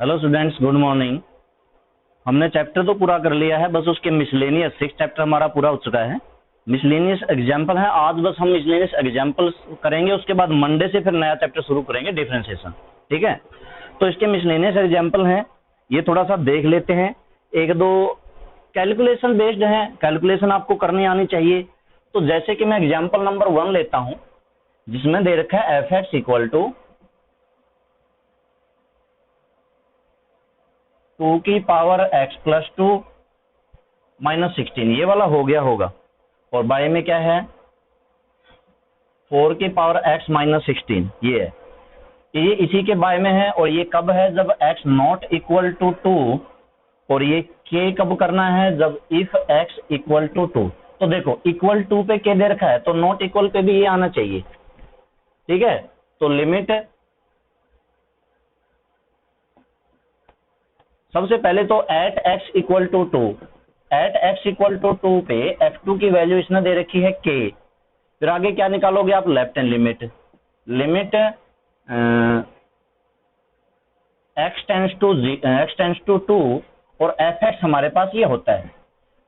Hello students, good morning. हमने chapter तो पूरा कर लिया है, बस उसके मिसलेनियस 6 चैप्टर हमारा पूरा हो चुका है। मिसलेनियस एग्जाम्पल है, आज बस हम मिसलेनियस एग्जाम्पल्स करेंगे, उसके बाद मंडे से फिर नया चैप्टर शुरू करेंगे, डिफरेंशिएशन। ठीक है, तो इसके मिसलेनियस एग्जाम्पल हैं, ये थोड़ा सा देख लेते हैं। एक दो कैलकुलेशन बेस्ड है, कैलकुलेशन आपको करनी आनी चाहिए। तो जैसे कि मैं एग्जाम्पल नंबर 1 लेता हूं, जिसमें दे रखा है एफ एक्स इक्वल टू 2 की पावर x प्लस 2 माइनस 16, ये वाला हो गया होगा। और बाय में क्या है, 4 की पावर x माइनस 16, ये है, ये इसी के बाय में है। और ये कब है, जब x नॉट इक्वल टू 2। और ये k कब करना है, जब इफ x इक्वल टू 2। तो देखो इक्वल टू पे k दे रखा है, तो नॉट इक्वल पे भी ये आना चाहिए। ठीक है, तो लिमिट सबसे पहले तो at x equal to 2, at x equal to 2 पे f2 की वैल्यू इसने दे रखी है k। फिर आगे क्या निकालोगे आप, left hand limit, limit x tends to 2 और fx हमारे पास ये होता है।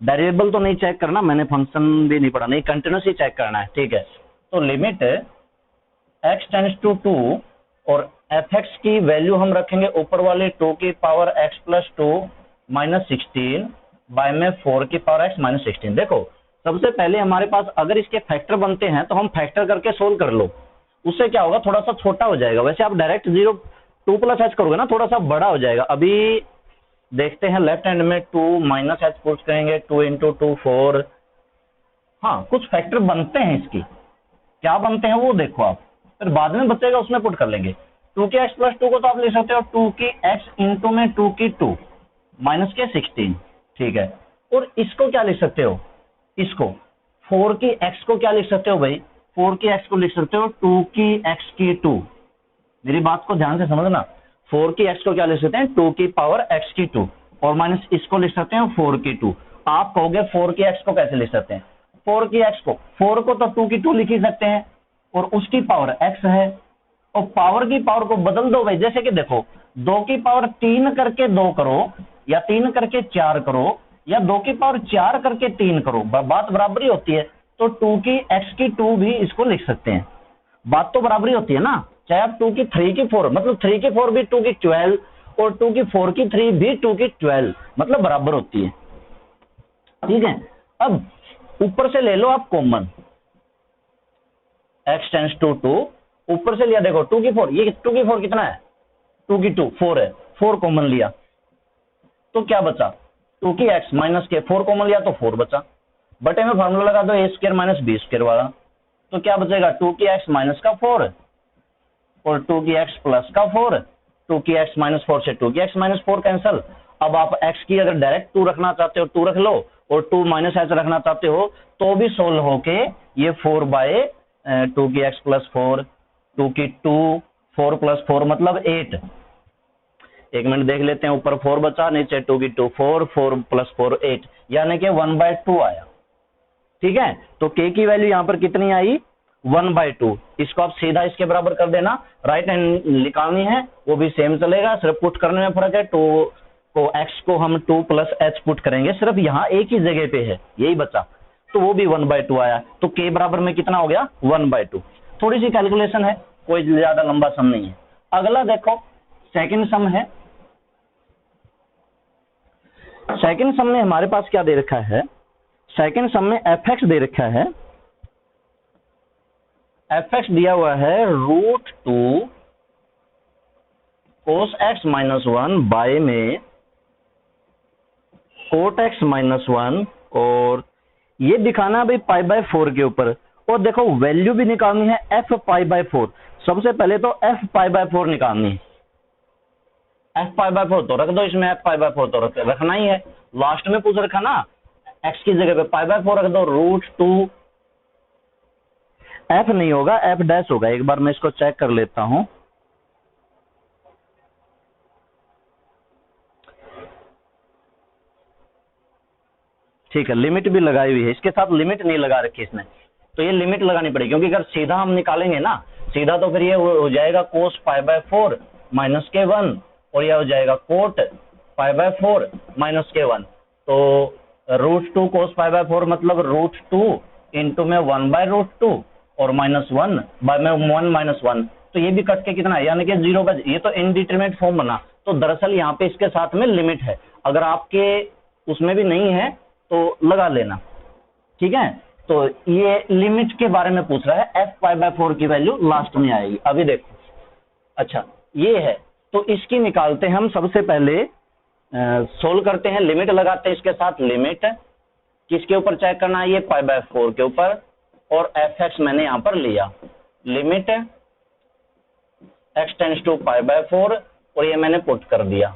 वेरिएबल तो नहीं चेक करना, मैंने फंक्शन भी नहीं पढ़ा, नहीं कंटिन्यूस ही चेक करना है। ठीक है, तो लिमिट x टेंड्स टू 2 और fx की वैल्यू हम रखेंगे ऊपर वाले 2 की power x plus 2 minus 16 by में 4 की पावर x माइनस 16। देखो सबसे पहले हमारे पास अगर इसके फैक्टर बनते हैं तो हम फैक्टर करके सोल्व कर लो, उससे क्या होगा, थोड़ा सा छोटा हो जाएगा। वैसे आप डायरेक्ट 2 प्लस h करोगे ना, थोड़ा सा बड़ा हो जाएगा। अभी देखते हैं लेफ्ट हैंड में 2 माइनस h पुट करेंगे, 2 इंटू 2 4। हाँ, कुछ फैक्टर बनते हैं इसकी, क्या बनते हैं वो देखो आप, फिर बाद में बचेगा उसमें पुट कर लेंगे। 2 की x प्लस 2 को तो आप ले सकते हो 2 की x इंटू में 2 की 2 माइनस के 16। ठीक है, और इसको क्या लिख सकते हो, इसको 4 की x को क्या लिख सकते हो भाई, 4 की x को लिख सकते हो 2 की x की 2। मेरी बात को ध्यान से समझना, 4 की x को क्या लिख सकते हैं, 2 की पावर x की 2 और माइनस इसको लिख सकते हैं 4 की 2। आप कहोगे 4 की x को कैसे लिख सकते हैं, 4 की x को, 4 को तो 2 की 2 लिख ही सकते हैं और उसकी पावर x है, और पावर की पावर को बदल दो भाई। जैसे कि देखो 2 की पावर 3 करके 2 करो, या 3 करके 4 करो, या 2 की पावर 4 करके 3 करो, बात बराबरी होती है। तो 2 की x की 2 भी इसको लिख सकते हैं, बात तो बराबरी होती है ना। चाहे आप 2 की 3 की 4, मतलब 3 की 4 भी 2 की 12 और 2 की 4 की 3 भी 2 की 12, मतलब बराबर होती है। ठीक है, अब ऊपर से ले लो आप कॉमन, x टेंड्स टू 2, ऊपर से लिया, देखो 2 की 4, ये 2 की 4 कितना है, 2 की 2 4 है, 4 कॉमन लिया तो क्या बचा, 2 की x माइनस के 4 कॉमन लिया तो 4 बचा। बटे में फार्मूला लगा दो a square minus b square वाला, तो क्या बचेगा, 2 की x माइनस का 4 और 2 की x प्लस का 4, 2 की x माइनस 4 से 2 की x माइनस 4 कैंसल। अब आप x की अगर डायरेक्ट 2 रखना चाहते हो 2 रख लो, और 2 माइनस h रखना चाहते हो तो भी सोल्व होके ये 4 बाय 2 की x प्लस 4, 2 की 2, 4 प्लस 4 मतलब 8। एक मिनट देख लेते हैं, ऊपर 4 बचा, नीचे 2 की 2 4, 4 प्लस 4 8, यानी कि 1/2 आया। ठीक है, तो k की वैल्यू यहां पर कितनी आई, 1/2। इसको आप सीधा इसके बराबर कर देना, राइट हैंड निकालनी है वो भी सेम चलेगा, सिर्फ पुट करने में फर्क है। 2 को x को हम 2 प्लस h पुट करेंगे, सिर्फ यहाँ एक ही जगह पे है, यही बचा, तो वो भी 1/2 आया। तो k बराबर में कितना हो गया, 1/2। थोड़ी सी कैलकुलेशन है, कोई ज्यादा लंबा सम नहीं है। अगला देखो सेकंड सम है। सेकंड सम में हमारे पास क्या दे रखा है, सेकंड सम में fx दे रखा है, fx दिया हुआ है √2 cos x माइनस 1 बाय में cot x माइनस 1, और ये दिखाना है भाई π/4 के ऊपर। और देखो वैल्यू भी निकालनी है f π/4। सबसे पहले तो f π/4 निकालनी है, f π/4 तो रख दो इसमें, f π/4 तो रखना ही है, लास्ट में पूछ रखा ना, x की जगह पे π/4 रख दो, √2 f नहीं होगा f डैश होगा। एक बार मैं इसको चेक कर लेता हूं, ठीक है, लिमिट भी लगाई हुई है, इसके साथ लिमिट नहीं लगा रखी इसने, तो ये लिमिट लगानी पड़ेगी, क्योंकि अगर सीधा हम निकालेंगे ना, सीधा तो फिर ये हो जाएगा cos π/4 माइनस के 1 और यह हो जाएगा coat pi by 4 minus K1। तो √2 कोस पाई बाय 4 मतलब √2 इंटू में 1/√2 और -1 बाय में 1 - 1, तो ये भी कट के कितना है, यानी कि 0 का, ये तो इनडिटरमिनेट फॉर्म बना। तो दरअसल यहाँ पे इसके साथ में लिमिट है, अगर आपके उसमें भी नहीं है तो लगा लेना, ठीक है। तो ये लिमिट के बारे में पूछ रहा है, f पाई बाय 4 की वैल्यू लास्ट में आएगी। अभी देखो, अच्छा ये है, तो इसकी निकालते हैं हम। सबसे पहले सोल्व करते हैं, लिमिट लगाते हैं इसके साथ। लिमिट किसके ऊपर चेक करना है, ये पाई बाय 4 के ऊपर, और fx मैंने यहां पर लिया, limit x tends to pi by 4, और ये मैंने पुट कर दिया,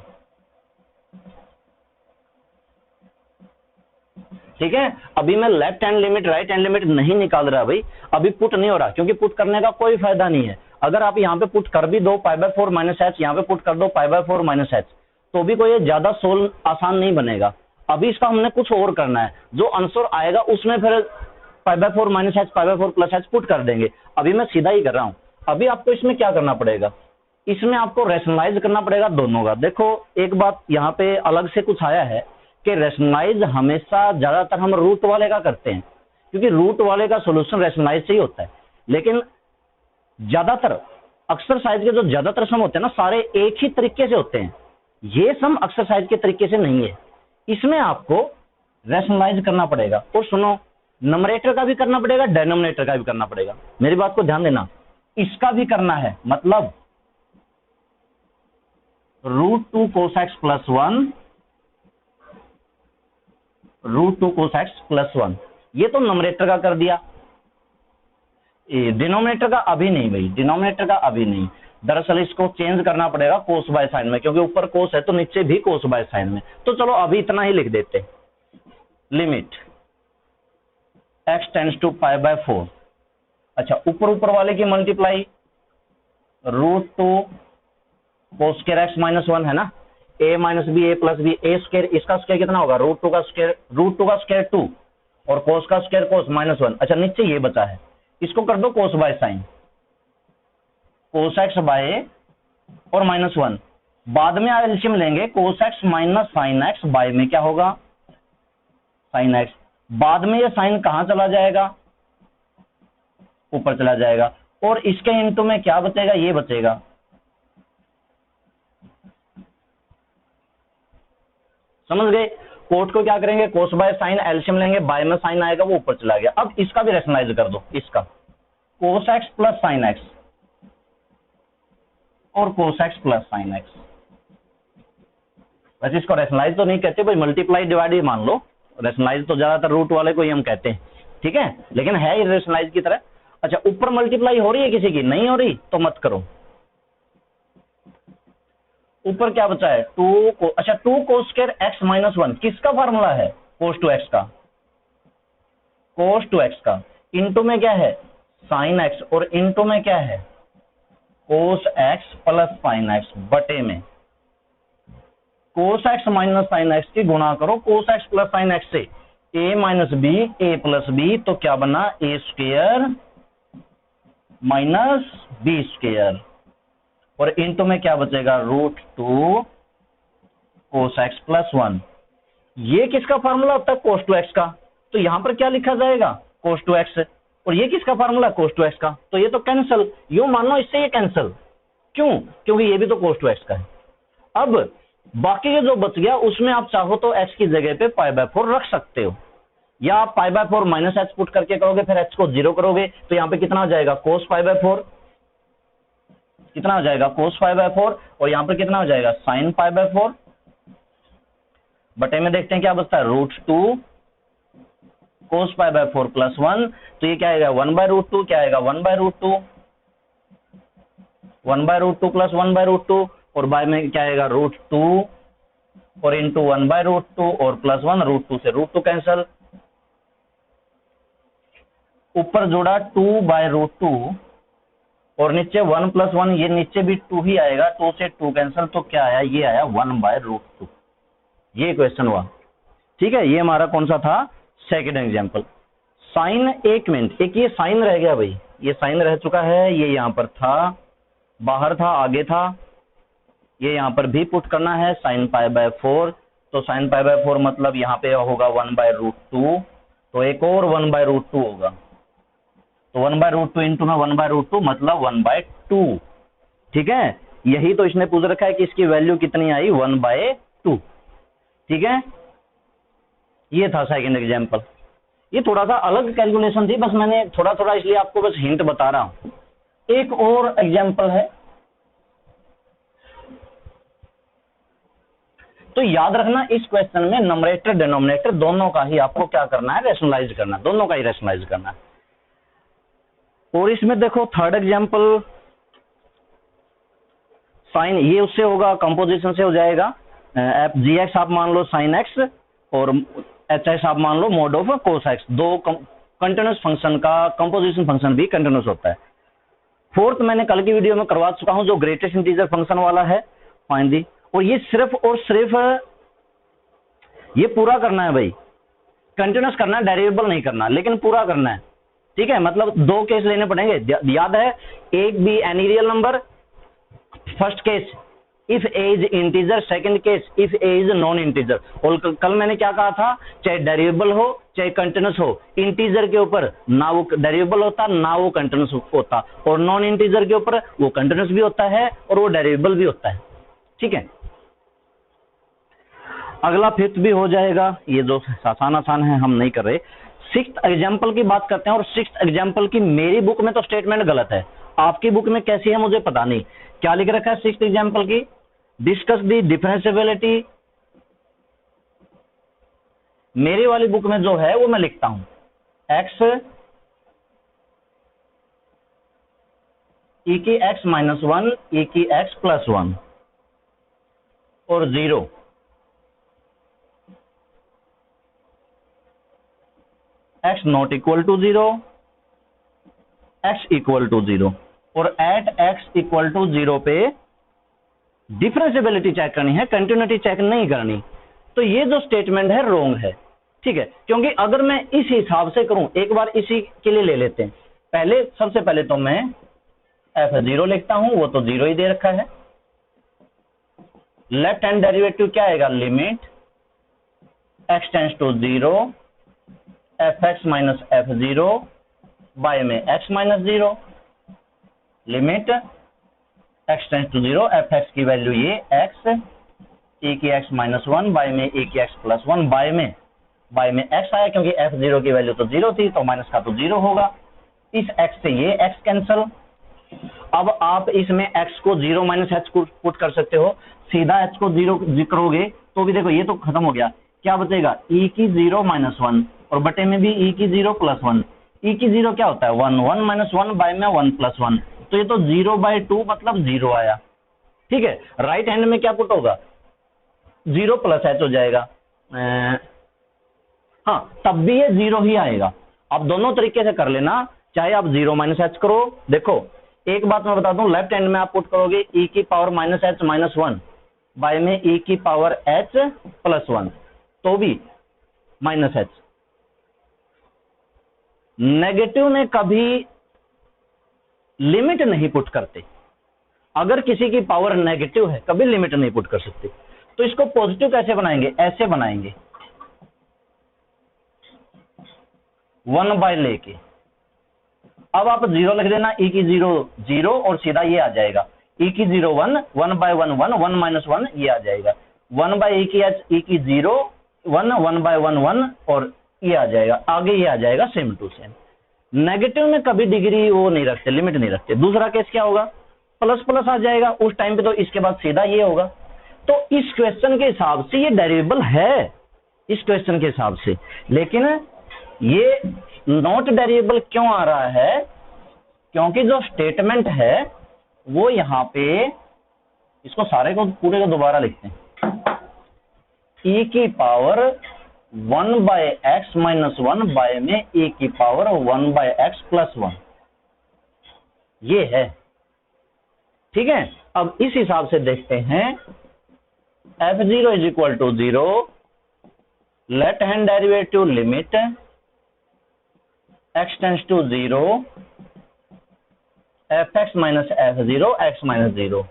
ठीक है। अभी मैं left hand limit right hand limit नहीं निकाल रहा भाई, अभी पुट नहीं हो रहा, क्योंकि पुट करने का कोई फायदा नहीं है। अगर आप यहाँ पे पुट कर भी दो पाई बाय 4 माइनस एच, यहाँ पे पुट कर दो पाई बाय 4 माइनस एच, तो भी कोई ज्यादा सोल्व आसान नहीं बनेगा। अभी इसका हमने कुछ और करना है, जो आंसर आएगा उसमें फिर पाई by 4 minus H pi by 4 plus H put कर देंगे। अभी मैं सीधा ही कर रहा हूँ। अभी आपको इसमें क्या करना पड़ेगा, इसमें आपको रैशनलाइज करना पड़ेगा दोनों का। देखो एक बात यहाँ पे अलग से कुछ आया है कि रैशनलाइज हमेशा ज्यादातर हम रूट वाले का करते हैं, क्योंकि रूट वाले का सोल्यूशन रैशनलाइज से ही होता है। लेकिन ज्यादातर एक्सरसाइज के जो ज्यादातर सम होते हैं ना, सारे एक ही तरीके से होते हैं। ये सम एक्सरसाइज के तरीके से नहीं है, इसमें आपको रैशनलाइज करना पड़ेगा। और सुनो, नंबरेटर का भी करना पड़ेगा, डिनोमिनेटर का भी करना पड़ेगा। मेरी बात को ध्यान देना, इसका भी करना है, मतलब √2 cos x plus 1, √2 cos x plus 1, ये तो नंबरेटर का कर दिया। डिनोमिनेटर का अभी नहीं भाई, डिनोमिनेटर का अभी नहीं। दरअसल इसको चेंज करना पड़ेगा कोस बाय साइन में, क्योंकि ऊपर कोस है तो नीचे भी कोस बाय साइन में। तो चलो अभी इतना ही लिख देते, limit x tends to pi by 4। अच्छा, ऊपर वाले की multiply √2 cos square x minus 1 है ना, a minus b a plus b, a square, इसका स्क्वायर कितना होगा, √2 का स्क्वायर 2, और कोस का स्क्वायर कोस माइनस 1। अच्छा, नीचे ये बचा है, इसको कर दो cos by sine, cos x by और -1। बाद में एलसीएम लेंगे, cos x minus sine x, by में क्या होगा, साइन एक्स। बाद में ये साइन कहां चला जाएगा, ऊपर चला जाएगा, और इसके इंटू में क्या बचेगा, ये बचेगा। समझ गए। कोट को क्या करेंगे, कोस बाय साइन, एलसीएम लेंगे, बाय में साइन आएगा, वो ऊपर चला गया। अब इसका भी रैशनलाइज कर दो, इसका cos x plus sine x और cos x plus sine x. वैसे इसको रैशनलाइज तो नहीं कहते भाई, मल्टीप्लाई डिवाइड ही मान लो। रैशनलाइज तो ज्यादातर रूट वाले को ही हम कहते हैं, ठीक है, लेकिन है ये रैशनलाइज की तरह। अच्छा, ऊपर मल्टीप्लाई हो रही है किसी की, नहीं हो रही तो मत करो। ऊपर क्या बचा है, 2 को, अच्छा 2 cos स्क्वायर x माइनस 1 किसका फार्मूला है, cos टू x का, cos टू x का। इंटू में क्या है, sin x, और इंटू में क्या है, cos x plus sin x, बटे में cos x minus sin x की गुणा करो cos x plus sin x से, a minus b a plus b, तो क्या बना, a square minus b square, और इंटू में क्या बचेगा, √2 cos x प्लस 1। ये किसका फार्मूला होता है, cos टू x का। तो यहां पर क्या लिखा जाएगा, cos टू x, और ये किसका फार्मूला, cos टू x का। तो ये तो कैंसिल, यूं मान लो इससे ये कैंसिल, क्यों, क्योंकि ये भी तो cos टू x का है। अब बाकी के जो बच गया उसमें आप चाहो तो x की जगह पे पाई बाय 4 रख सकते हो, या आप पाई बाय 4 माइनस एच पुट करके करोगे, फिर h को 0 करोगे, तो यहाँ पे कितना हो जाएगा, cos पाई बाय 4, कितना हो जाएगा, cos पाई बाय 4, और यहाँ पर कितना हो जाएगा, sin पाई बाय 4, बटे में देखते हैं क्या बचता है, √2 cos पाई बाय 4 प्लस 1, तो ये क्या आएगा, 1/√2, क्या आएगा, 1/√2, 1/√2 प्लस 1/√2, और बाय में क्या आएगा, √2, और इंटू 1/√2 और प्लस 1, √2 से √2 कैंसल, ऊपर जोड़ा 2/√2, और नीचे 1 प्लस 1, ये नीचे भी 2 ही आएगा, 2 से 2 कैंसिल, तो क्या आया, ये आया 1/√2। ये क्वेश्चन हुआ, ठीक है। ये हमारा कौन सा था, सेकंड एग्जांपल। साइन, एक मिनट, एक ये साइन रह गया भाई, ये साइन रह चुका है, ये यहां पर था, बाहर था, आगे था, ये यहाँ पर भी पुट करना है sin π/4, तो sin π/4 मतलब यहाँ पे होगा 1/√2, तो एक और 1/√2 होगा, तो 1/√2 इंटू में 1/√2 मतलब 1/2। ठीक है, यही तो इसने पूछ रखा है कि इसकी वैल्यू कितनी आई, 1/2। ठीक है, ये था सेकंड एग्जांपल। ये थोड़ा सा अलग कैलकुलेशन थी, बस मैंने थोड़ा थोड़ा इसलिए आपको बस हिंट बता रहा हूं। एक और एग्जांपल है, तो याद रखना इस क्वेश्चन में नंबरेटर डिनोमिनेटर दोनों का ही आपको क्या करना है, रैशनलाइज करना, दोनों का ही रैशनलाइज करना है। और इसमें देखो थर्ड एग्जांपल साइन, ये उससे होगा, कंपोजिशन से हो जाएगा। एफ जी एक्स आप मान लो साइन एक्स, और एच एक्स आप मान लो मोड ऑफ कोस एक्स। दो कंटिन्यूस फंक्शन का कंपोजिशन फंक्शन भी कंटिन्यूस होता है। फोर्थ मैंने कल की वीडियो में करवा चुका हूं, जो ग्रेटेस्ट इंटीजर फंक्शन वाला है, फाइंड दी। और ये सिर्फ और सिर्फ ये पूरा करना है भाई, कंटिन्यूस करना है, डेरिवेबल नहीं करना, लेकिन पूरा करना है। ठीक है, मतलब दो केस लेने पड़ेंगे, याद है, एक भी any real number, first case if A is integer, second case if A is non integer. और कल मैंने क्या कहा था, चाहे डेरिवेबल हो चाहे कंटिन्यूस हो, इंटीजर के ऊपर ना वो डेरिवेबल होता ना वो कंटिन्यूस होता, और नॉन इंटीजर के ऊपर वो कंटिन्यूस भी होता है और वो डेरिवेबल भी होता है। ठीक है, अगला फिफ्थ भी हो जाएगा, ये दो आसान आसान है, हम नहीं कर रहे। सिक्स्थ एग्जाम्पल की बात करते हैं, और सिक्स्थ एग्जाम्पल की मेरी बुक में तो स्टेटमेंट गलत है, आपकी बुक में कैसी है मुझे पता नहीं। क्या लिख रखा है सिक्स्थ एग्जाम्पल की, डिस्कस दी डिफरेंशिएबिलिटी। मेरी वाली बुक में जो है वो मैं लिखता हूं x e की x -1 e की x +1 और 0 x not equal to 0, x equal to 0, और एट x इक्वल टू 0 पे डिफरेंशिएबिलिटी चेक करनी है, कंटिन्यूटी चेक नहीं करनी। तो ये जो स्टेटमेंट है रोंग है। ठीक है, क्योंकि अगर मैं इस हिसाब से करूं, एक बार इसी के लिए ले लेते हैं, पहले सबसे पहले तो मैं f0 लिखता हूं, वो तो 0 ही दे रखा है। लेफ्ट हैंड डेरिवेटिव क्या आएगा, limit x tends to 0 fx minus f0 by में x minus 0, limit x tends to 0 fx की वैल्यू ये x e की x -1 बाय में e की x +1, बाय में x आया क्योंकि f0 की वैल्यू तो 0 थी, तो माइनस का तो 0 होगा। इस x से ये x कैंसल। अब आप इसमें x को 0 माइनस h को पुट कर सकते हो, सीधा h को 0 करोगे तो भी देखो ये तो खत्म हो गया, क्या बचेगा, e की 0 -1, और बटे में भी e की 0 +1। e की 0 क्या होता है, 1, 1 - 1 बाय में 1 + 1, तो ये तो 0/2 मतलब 0 आया। ठीक है, राइट हैंड में क्या पुट होगा, 0 + h हो जाएगा, हाँ तब भी ये 0 ही आएगा। आप दोनों तरीके से कर लेना, चाहे आप 0 - h करो। देखो एक बात मैं बता दूं, लेफ्ट हैंड में आप पुट करोगे e की पावर -h -1 बाय में e की पावर h +1, तो भी -h। नेगेटिव में कभी लिमिट नहीं पुट करते, अगर किसी की पावर नेगेटिव है कभी लिमिट नहीं पुट कर सकते। तो इसको पॉजिटिव कैसे बनाएंगे, ऐसे बनाएंगे, 1 बाय लेके। अब आप 0 लिख देना, e की 0 0, और सीधा ये आ जाएगा e की 0 1, 1/1 1, 1 - 1 ये आ जाएगा, 1 बाय e की h, e की 0 1, 1/1 1, और ये आ जाएगा, आगे ये आ जाएगा सेम टू सेम। नेगेटिव में कभी डिग्री वो नहीं रखते, लिमिट नहीं रखते। दूसरा केस क्या होगा, प्लस प्लस आ जाएगा उस टाइम पे, तो इसके बाद सीधा ये होगा। तो इस क्वेश्चन के हिसाब से ये डेरिवेबल है, इस क्वेश्चन के हिसाब से, लेकिन ये नॉट डेरिवेबल क्यों आ रहा है, क्योंकि जो स्टेटमेंट है वो यहाँ पे, इसको सारे को पूरे को दोबारा लिखते हैं, e की पावर 1/x -1 बाय में e की पावर 1/x +1, ये है। ठीक है, अब इस हिसाब से देखते हैं, f0 = 0, left hand derivative limit x tends to 0 fx - f0 x -0,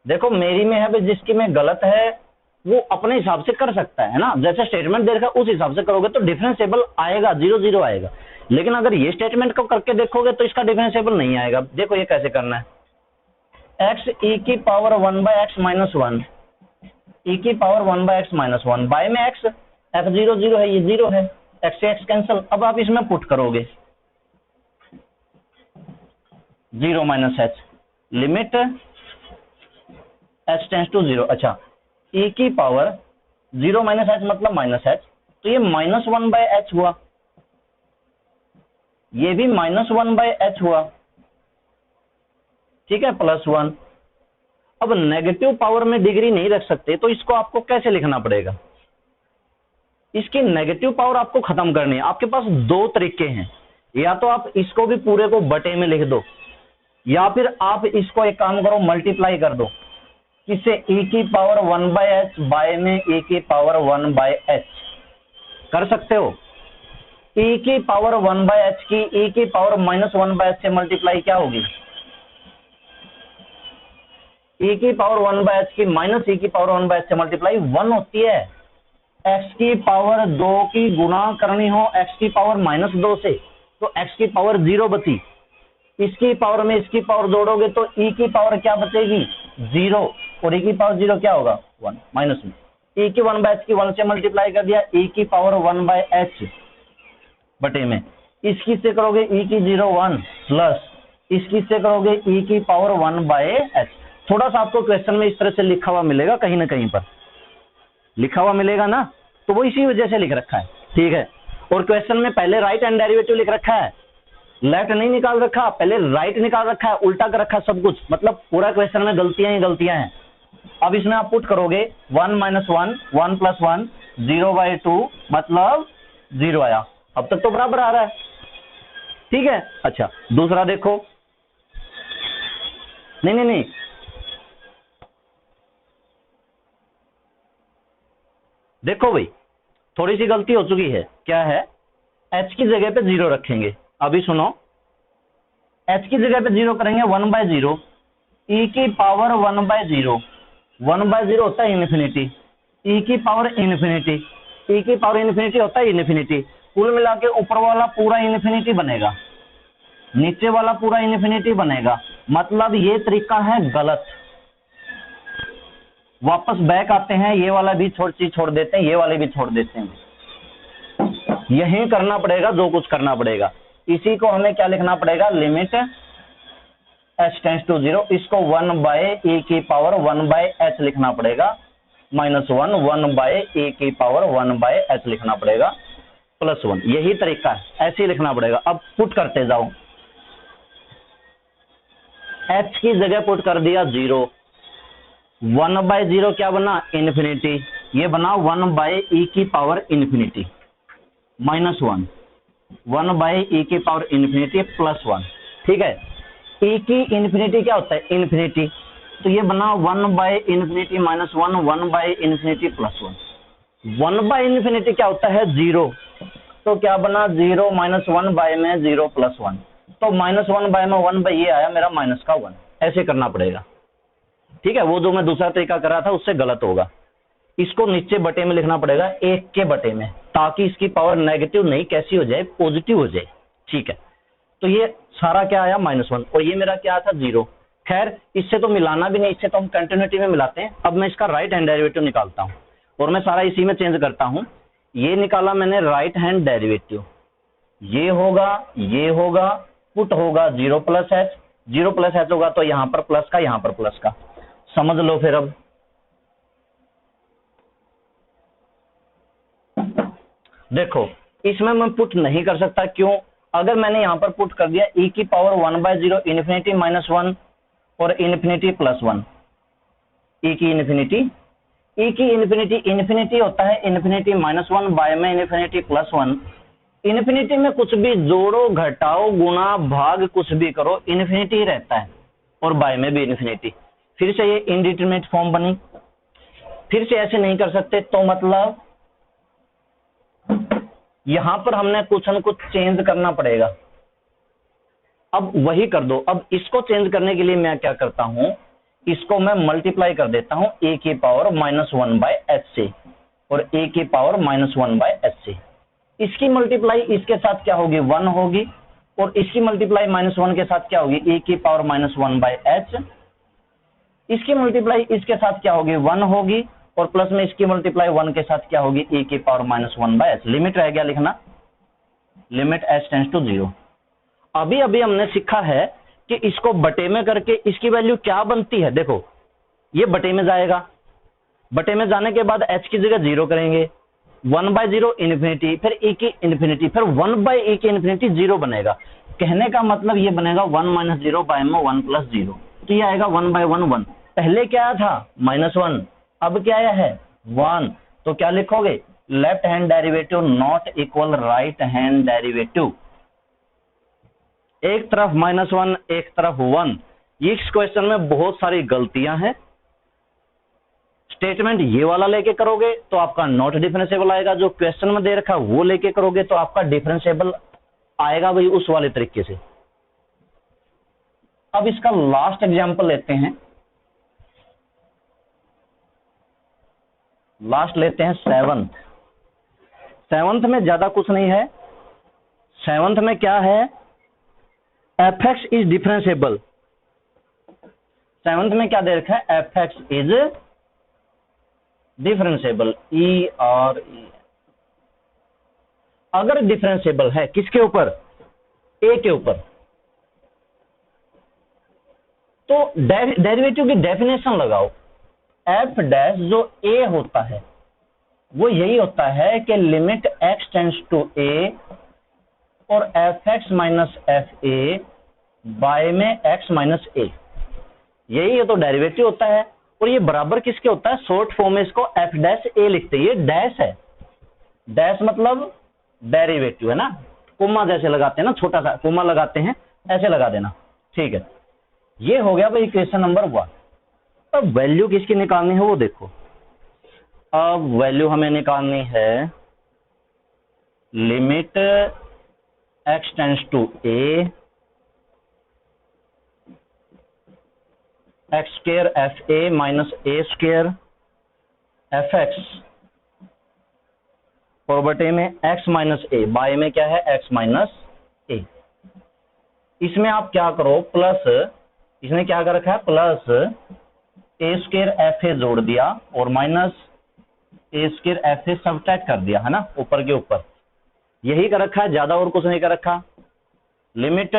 देखो मेरी में है भाई, जिसकी में गलत है वो अपने हिसाब से कर सकता है ना, जैसे स्टेटमेंट दे रखा है उस हिसाब से करोगे तो डिफरेंशिएबल आएगा, 0 0 आएगा। लेकिन अगर ये स्टेटमेंट को करके देखोगे तो इसका डिफरेंशिएबल नहीं आएगा। देखो ये कैसे करना है, x e की पावर 1/x माइनस 1, e की पावर 1/x माइनस 1, बाय में x, f0 0 है, ये 0 है, x से x कैंसिल। अब आप इसमें पुट करोगे 0 minus h, limit h tends to 0। अच्छा, e की पावर 0 माइनस h मतलब माइनस h, तो ये माइनस 1/h हुआ, ये भी माइनस 1/h हुआ, ठीक है, प्लस 1। अब नेगेटिव पावर में डिग्री नहीं रख सकते तो इसको आपको कैसे लिखना पड़ेगा, इसकी नेगेटिव पावर आपको खत्म करनी है। आपके पास दो तरीके हैं, या तो आप इसको भी पूरे को बटे में लिख दो, या फिर आप इसको एक काम करो मल्टीप्लाई कर दो, किससे, e की पावर 1/h बाय में e की पावर 1/h कर सकते हो। e की पावर 1/h की e की पावर माइनस 1/h से मल्टीप्लाई क्या होगी, e की पावर 1/h की माइनस e की पावर 1/h से मल्टीप्लाई 1 होती है। x की पावर 2 की गुणा करनी हो x की पावर माइनस 2 से तो x की पावर 0 बची, इसकी पावर में इसकी पावर जोड़ोगे तो e की पावर क्या बचेगी, 0, और e की पावर 0 क्या होगा, 1 माइनस में e की 1/h की 1 से मल्टीप्लाई कर दिया, e की पावर 1/h बटे में, इसकी से करोगे e की 0 1 प्लस इसकी से करोगे e की पावर 1/h। थोड़ा सा आपको क्वेश्चन में इस तरह से लिखा हुआ मिलेगा, कहीं ना कहीं पर लिखा हुआ मिलेगा ना, तो वो इसी वजह से लिख रखा है, ठीक है। और क्वेश्चन में पहले राइट हैंड डेरिवेटिव लिख रखा है, लेफ्ट नहीं निकाल रखा, पहले राइट निकाल रखा है, उल्टा कर रखा सब कुछ, मतलब पूरा क्वेश्चन में गलतियां ही गलतियां हैं। अब इसमें आप पुट करोगे 1 माइनस 1, 1 प्लस 1, 0/2 मतलब 0 आया। अब तक तो बराबर आ रहा है, ठीक है। अच्छा दूसरा देखो, नहीं, देखो भाई थोड़ी सी गलती हो चुकी है, क्या है, h की जगह पे 0 रखेंगे। अभी सुनो, h की जगह पे 0 करेंगे 1/0, e की पावर 1/0, 1/0 होता है इन्फिनिटी, e की पावर इन्फिनिटी, e की पावर इन्फिनिटी होता है इन्फिनिटी। कुल मिला के ऊपर वाला पूरा इन्फिनिटी बनेगा, नीचे वाला पूरा इन्फिनिटी बनेगा, मतलब ये तरीका है गलत। वापस बैक आते हैं, ये वाला भी छोड़ देते हैं, ये वाले भी छोड़ देते हैं, यही करना पड़ेगा जो कुछ करना पड़ेगा। इसी को हमें क्या लिखना पड़ेगा, लिमिट h टेंस टू 0, इसको 1/e की पावर 1/h लिखना पड़ेगा, -1 1/e की पावर 1/h लिखना पड़ेगा, +1, यही तरीका है, ऐसे ही लिखना पड़ेगा। अब पुट करते जाओ, h की जगह पुट कर दिया 0, 1/0 क्या बना, इन्फिनिटी, ये बना 1/e की पावर इन्फिनिटी -1, 1/e की पावर इन्फिनिटी +1, ठीक है। e की इन्फिनिटी क्या होता है, इन्फिनिटी, तो ये बना 1/∞ -1, 1/∞ +1, 1/∞ क्या होता है, 0, तो क्या बना 0 -1 बाय में 0 +1, तो -1 बाय में 1 बाय ये आया मेरा माइनस का 1, ऐसे करना पड़ेगा, ठीक है। वो जो मैं दूसरा तरीका कर रहा था उससे गलत होगा, इसको नीचे बटे में लिखना पड़ेगा, 1 के बटे में, ताकि इसकी पावर नेगेटिव नहीं कैसी हो जाए, पॉजिटिव हो जाए, ठीक है। तो ये सारा क्या आया -1, और ये मेरा क्या था 0। खैर इससे तो मिलाना भी नहीं, इससे तो हम कंटिन्यूटी में मिलाते हैं। अब मैं इसका राइट हैंड डेरिवेटिव निकालता हूं और मैं सारा इसी में चेंज करता हूं। ये निकाला मैंने राइट हैंड डेरिवेटिव, ये होगा पुट होगा 0 + h, 0 + h होगा तो यहां पर प्लस का, यहां पर प्लस का, समझ लो। फिर अब देखो इसमें मैं पुट नहीं कर सकता, क्यों, अगर मैंने यहां पर पुट कर दिया e की पावर 1/0 इन्फिनिटी -1 और इन्फिनिटी +1, e की इन्फिनिटी इन्फिनिटी होता है इन्फिनिटी -1 बाय में इन्फिनिटी +1, इन्फिनिटी में कुछ भी जोड़ो घटाओ गुणा भाग कुछ भी करो इन्फिनिटी ही रहता है, और बाय में भी इन्फिनिटी। फिर से ये इनडिटरमिनेट फॉर्म बनी, फिर से ऐसे नहीं कर सकते, तो मतलब यहां पर हमने कुछ न कुछ चेंज करना पड़ेगा। अब वही कर दो। अब इसको चेंज करने के लिए मैं क्या करता हूं, इसको मैं मल्टीप्लाई कर देता हूं a की पावर -1/h से और a की पावर -1/h से। इसकी मल्टीप्लाई इसके साथ क्या होगी, 1 होगी, और इसकी मल्टीप्लाई -1 के साथ क्या होगी, a की पावर -1/h। इसकी मल्टीप्लाई इसके साथ क्या होगी, 1 होगी, और प्लस में इसकी मल्टीप्लाई 1 के साथ क्या होगी, a की पावर -1/h। लिमिट रह गया लिखना, लिमिट h टेंड्स टू 0। अभी अभी हमने सीखा है कि इसको बटे में करके इसकी वैल्यू क्या बनती है। देखो ये बटे में जाएगा, बटे में जाने के बाद h की जगह 0 करेंगे, 1/0 इन्फिनिटी, फिर e की इन्फिनिटी, फिर 1/e की इन्फिनिटी 0 बनेगा। कहने का मतलब ये बनेगा 1 - 0 बाय में 1 + 0, तो ये आएगा 1/1 1। पहले क्या आया था, -1, अब क्या आया है 1। तो क्या लिखोगे, left hand derivative not equal right hand derivative. एक तरफ -1 एक तरफ 1। इस क्वेश्चन में बहुत सारी गलतियां हैं। स्टेटमेंट ये वाला लेके करोगे तो आपका नॉट डिफरेंशिएबल आएगा, जो क्वेश्चन में दे रखा वो लेके करोगे तो आपका डिफरेंशिएबल आएगा भाई उस वाले तरीके से। अब इसका लास्ट एग्जांपल लेते हैं, लास्ट लेते हैं 7th। 7th में ज्यादा कुछ नहीं है। 7th में क्या है, fx इज डिफरेंशिएबल। 7th में क्या दे रखा है, fx इज डिफरेंशिएबल, ई और ई। अगर डिफरेंशिएबल है किसके ऊपर, ए के ऊपर, तो डेरिवेटिव की डेफिनेशन लगाओ। एफ डैश जो ए होता है वो यही होता है कि limit x tends to a और fx minus f a by में x माइनस ए, यही है तो डेरिवेटिव होता है। और ये बराबर किसके होता है, शॉर्ट फॉर्म में इसको f डैश ए लिखते हैं। ये डैश है, डैश मतलब डेरिवेटिव है ना, कोमा जैसे लगाते हैं ना, छोटा सा कोमा लगाते हैं, ऐसे लगा देना, ठीक है। ये हो गया भाई क्वेश्चन नंबर 1। अब वैल्यू किसकी निकालनी है वो देखो। अब वैल्यू हमें निकालनी है limit x tends to a x square f a minus a square f x और बटे में x माइनस ए, बाय में क्या है x माइनस ए। इसमें आप क्या करो, प्लस, इसने क्या कर रखा है, प्लस ए स्क्वायर एफ ए जोड़ दिया और minus a square f A subtract कर दिया, है ना, ऊपर के ऊपर यही कर रखा है, ज्यादा और कुछ नहीं कर रखा। लिमिट,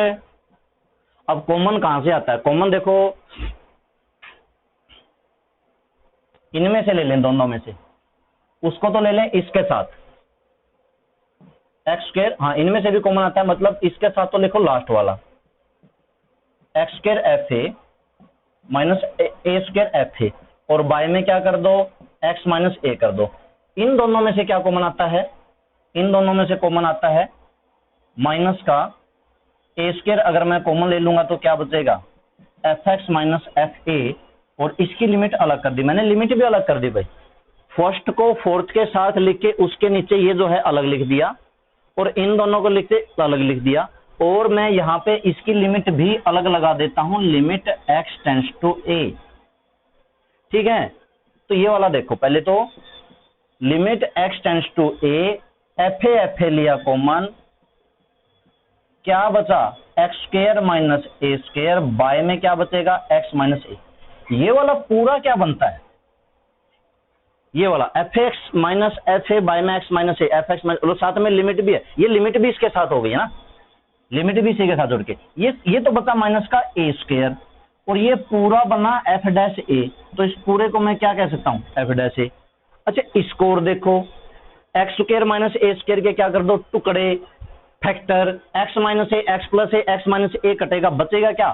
अब कॉमन कहां से आता है, कॉमन देखो इनमें से ले लें, दोनों में से, उसको तो ले लें इसके साथ एक्स स्क्वायर, हाँ इनमें से भी कॉमन आता है, मतलब इसके साथ तो लिखो लास्ट वाला x square f a minus a square f ए और बाय में क्या कर दो, एक्स माइनस ए कर दो। इन दोनों में से क्या कॉमन आता है, इन दोनों में से कॉमन आता है माइनस का ए स्क्वायर, अगर मैं कॉमन ले लूंगा तो क्या बचेगा, एफ एक्स माइनस एफ ए, और इसकी लिमिट अलग कर दी, मैंने लिमिट भी अलग कर दी भाई। फर्स्ट को फोर्थ के साथ लिख के उसके नीचे ये जो है अलग लिख दिया और इन दोनों को लिख के अलग लिख दिया, और मैं यहां पे इसकी लिमिट भी अलग लगा देता हूं, limit x tends to a, ठीक है। तो ये वाला देखो, पहले तो limit x tends to a, f a लिया कॉमन, क्या बचा x square minus a square, by में क्या बचेगा x माइनस ए। ये वाला पूरा क्या बनता है, ये वाला f x minus f a by में x minus a, f x minus, साथ में लिमिट भी है, ये लिमिट भी इसके साथ हो गई है ना, लिमिट भी इसी के साथ जोड़ के, ये तो बचा माइनस का ए स्क्वायर, और ये पूरा बना एफ डैश ए, तो इस पूरे को मैं क्या कह सकता हूं, एफ डैश ए। अच्छा स्कोर देखो, x square minus a square के क्या कर दो टुकड़े, फैक्टर, एक्स माइनस ए एक्स प्लस ए, एक्स माइनस ए कटेगा, बचेगा क्या,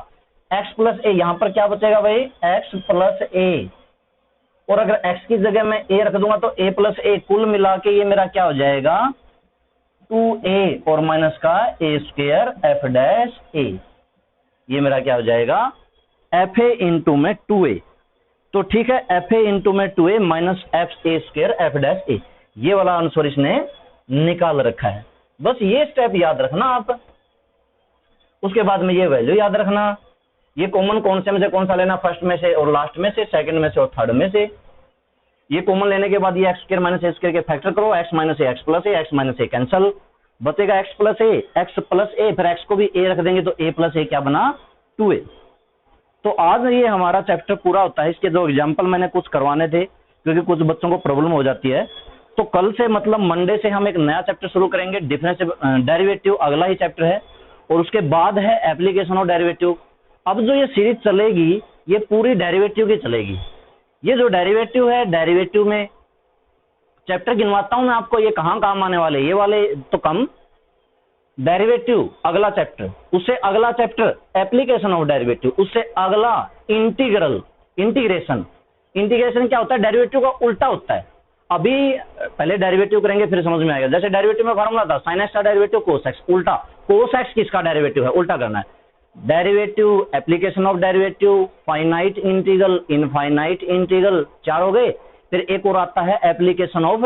एक्स प्लस ए, यहां पर क्या बचेगा भाई, एक्स प्लस ए, और अगर x की जगह मैं a रख दूंगा तो a प्लस ए, कुल मिला के ये मेरा क्या हो जाएगा 2a और माइनस का a square F dash a, ये मेरा क्या हो जाएगा एफ ए इंटू में 2a, तो ठीक है, एफ ए इंटू में 2a minus f A square F dash a, ये वाला आंसर इसने निकाल रखा है। बस ये स्टेप याद रखना आप, उसके बाद में ये वैल्यू याद रखना, ये कॉमन कौन से में से कौन सा लेना, फर्स्ट में से और लास्ट में से, सेकंड में से और थर्ड में से। ये कॉमन लेने के बाद ये x square minus a square के फैक्टर करो, एक्स माइनस ए एक्स प्लस ए, एक्स माइनस ए कैंसल, बचेगा एक्स प्लस ए, फिर एक्स को भी ए रख देंगे तो ए प्लस ए क्या बना 2a। तो आज ये हमारा चैप्टर पूरा होता है। इसके दो एग्जाम्पल मैंने कुछ करवाने थे क्योंकि कुछ बच्चों को प्रॉब्लम हो जाती है। तो कल से मतलब मंडे से हम एक नया चैप्टर शुरू करेंगे, डिफरेंशियल डेरिवेटिव अगला ही चैप्टर है, और उसके बाद है एप्लीकेशन ऑफ डेरिवेटिव। अब जो ये सीरीज चलेगी ये पूरी डेरिवेटिव की चलेगी। ये जो डेरिवेटिव है, डेरिवेटिव में चैप्टर गिनवाता हूं मैं आपको, ये कहां काम आने वाले, ये वाले तो कम, डेरिवेटिव अगला चैप्टर, उससे अगला चैप्टर एप्लीकेशन ऑफ डेरिवेटिव, उससे अगला इंटीग्रल, इंटीग्रेशन। इंटीग्रेशन क्या होता है, डेरिवेटिव का उल्टा होता है। अभी पहले डेरिवेटिव करेंगे फिर समझ में आएगा। जैसे डेरिवेटिव में फॉर्मूला था sin x का डेरिवेटिव cos x, उल्टा cos x किसका डेरिवेटिव है, उल्टा करना है। Derivative, application of derivative, finite integral, infinite integral, 4 हो गए। फिर एक और आता है application of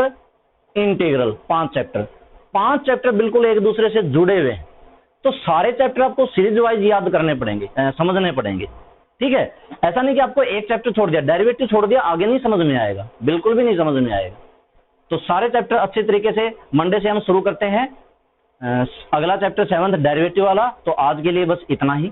integral, 5 chapter. 5 chapter बिल्कुल एक दूसरे से जुड़े हुए हैं। तो सारे चैप्टर आपको सीरीज वाइज याद करने पड़ेंगे, समझने पड़ेंगे, ठीक है। ऐसा नहीं कि आपको एक चैप्टर छोड़ दिया, डेरिवेटिव छोड़ दिया, आगे नहीं समझ में आएगा, बिल्कुल भी नहीं समझ में आएगा। तो सारे चैप्टर अच्छे तरीके से मंडे से हम शुरू करते हैं। अगला चैप्टर 7th डेरिवेटिव वाला। तो आज के लिए बस इतना ही।